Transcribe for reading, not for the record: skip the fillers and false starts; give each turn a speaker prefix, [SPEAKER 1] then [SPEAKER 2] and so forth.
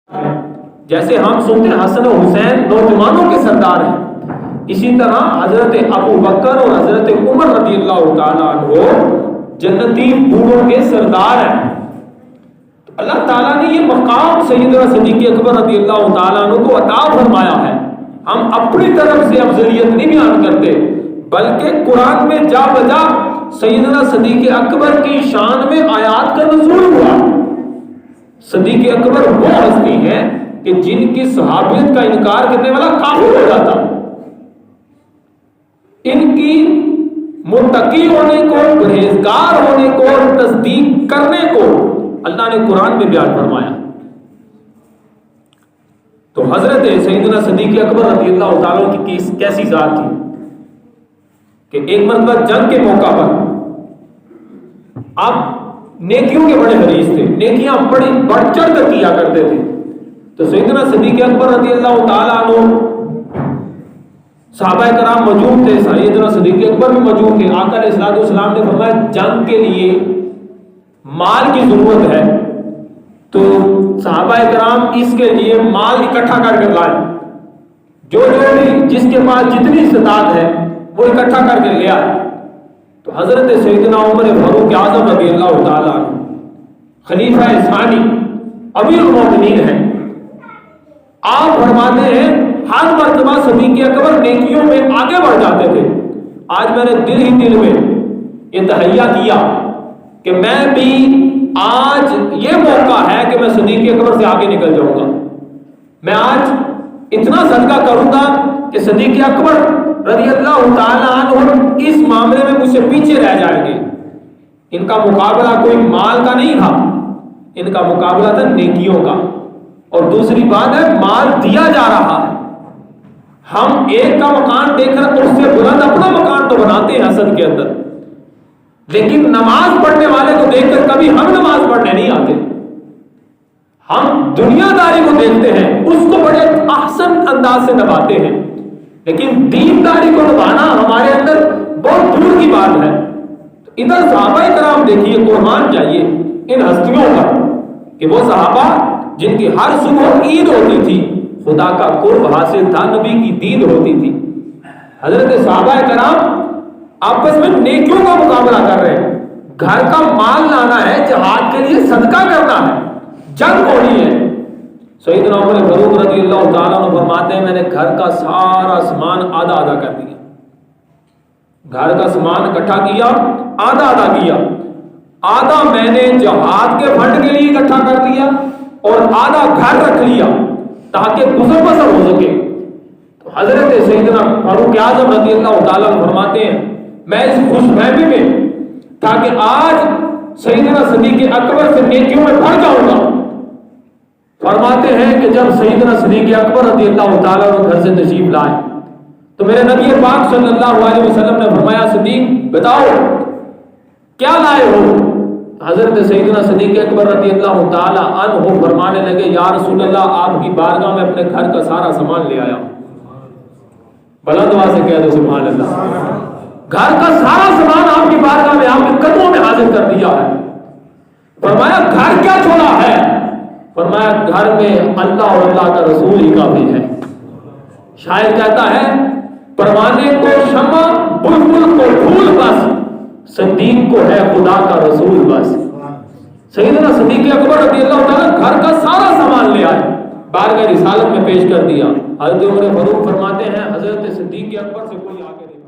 [SPEAKER 1] جیسے ہم سنتے ہیں حسن و حسین نوجوانوں کے سردار ہیں، اسی طرح حضرت ابو بکر اور حضرت عمر رضی اللہ تعالیٰ عنہ جنتی بوڑھوں کے سردار ہیں۔ تو اللہ تعالیٰ نے یہ مقام سیدنا صدیق اکبر رضی اللہ تعالیٰ عنہ کو عطا فرمایا ہے۔ ہم اپنی طرف سے افضلیت نہیں بیان کرتے، بلکہ قرآن میں جا بجا سیدنا صدیق اکبر کی شان میں آیات کا نزول ہوا۔ صدیق اکبر وہ ہستی ہے کہ جن کی صحابیت کا انکار کرنے والا کافر ہو جاتا، ان کی متقی ہونے کو، پرہیزگار ہونے کو، تصدیق کرنے کو اللہ نے قرآن میں بیان فرمایا۔ تو حضرت سیدنا صدیق اکبر رضی اللہ تعالیٰ کی کیسی ذات تھی کہ ایک مرتبہ جنگ کے موقع پر آپ نیکیوں کے بڑے حریص تھے، نیکیاں بڑی بڑھ چڑھ کر کیا کرتے تھے۔ تو سیدنا صدیق اکبر رضی اللہ تعالیٰ عنہ، صحابہ کرام موجود تھے، سیدنا صدیق اکبر بھی موجود تھے۔ آقا علیہ الصلوۃ والسلام نے فرمایا جنگ کے لیے مال کی ضرورت ہے، تو صحابہ کرام اس کے لیے مال اکٹھا کر کے لائے، جو بھی جس کے پاس جتنی استطاعت ہے وہ اکٹھا کر کے لے آئے۔ تو حضرت سیدنا عمر فاروق اعظم رضی اللہ تعالیٰ عنہ خلیفہ ثانی امیر المومنین ہیں، آپ فرماتے ہیں ہر مرتبہ صدیق اکبر نیکیوں میں آگے بڑھ جاتے تھے۔ آج میں نے دل ہی دل میں یہ تہیہ کیا کہ میں بھی آج یہ موقع ہے کہ میں صدیق اکبر سے آگے نکل جاؤں گا۔ میں آج اتنا صدقہ کروں گا کہ صدیق اکبر رضی اللہ تعالیٰ عنہ اس معاملے میں مجھ سے پیچھے رہ جائیں گے۔ ان کا مقابلہ کوئی مال کا نہیں تھا، ان کا مقابلہ تھا نیکیوں کا۔ اور دوسری بات ہے مال دیا جا رہا ہے، ہم ایک کا مکان دیکھ کر اس سے بلند اپنا مکان تو بناتے ہیں حسد کے اندر، لیکن نماز پڑھنے والے کو دیکھ کر کبھی ہم نماز پڑھنے نہیں آتے۔ ہم دنیا داری کو دیکھتے ہیں، اس کو بڑے احسن انداز سے نبھاتے ہیں، لیکن دینداری کو نبھانا ہمارے اندر بہت دور کی بات ہے۔ ادھر صحابہ کرام دیکھیے، قربان جائیے ان ہستیوں کا کہ وہ صحابہ جن کی ہر صبح عید ہوتی تھی، خدا کا قرب حاصل تھا، نبی کی دید ہوتی تھی۔ حضرت صحابہ کرام آپس میں نیکیوں کا مقابلہ کر رہے ہیں، گھر کا مال لانا ہے، جہاد کے لیے صدقہ کرنا ہے، جنگ ہونی ہے۔ سیدنا عمر فاروق رضی اللہ تعالیٰ عنہ فرماتے ہیں میں نے گھر کا سارا سامان آدھا آدھا کر دیا، گھر کا سامان اکٹھا کیا، آدھا آدھا کیا، آدھا میں نے جہاد کے فنڈ کے لیے اکٹھا کر دیا اور آدھا گھر رکھ لیا تاکہ گزر بسر ہو سکے۔ تو حضرت سیدنا فاروق اعظم رضی اللہ تعالیٰ عنہ فرماتے ہیں میں اس خوش فہمی میں تاکہ آج سیدنا صدیق اکبر سے نیکیوں میں بڑھ جاؤں گا۔ فرماتے ہیں کہ جب سیدنا صدیق اکبر رضی اللہ تعالیٰ عنہ گھر سے تشریف لائے تو میرے نبی پاک صلی اللہ علیہ وسلم نے فرمایا صدیق بتاؤ کیا لائے ہو؟ حضرت سیدنا صدیق اکبر رضی اللہ تعالیٰ عنہ فرمانے لگے یا رسول اللہ آپ کی بارگاہ میں اپنے گھر کا سارا سامان لے آیا ہوں۔ بلند آواز سے کہہ دو سبحان اللہ۔ گھر کا سارا سامان آپ کی بارگاہ میں آپ کے قدموں میں حاضر کر دیا ہے۔ فرمایا گھر کیا چھوڑا ہے؟ فرمایا گھر میں اللہ اور اللہ کا رسول ہی کافی ہے۔ شاعر کہتا ہے پروانے کو شمع بلبل کو پھول بس، صدیق کو ہے خدا کا رسول بس۔ سیدنا صدیق اکبر رضی اللہ تعالیٰ گھر کا سارا سامان لے آئے، بارگاہ رسالت میں پیش کر دیا۔ حضرت عمر فاروق فرماتے ہیں حضرت صدیق اکبر سے کوئی آگے نہیں۔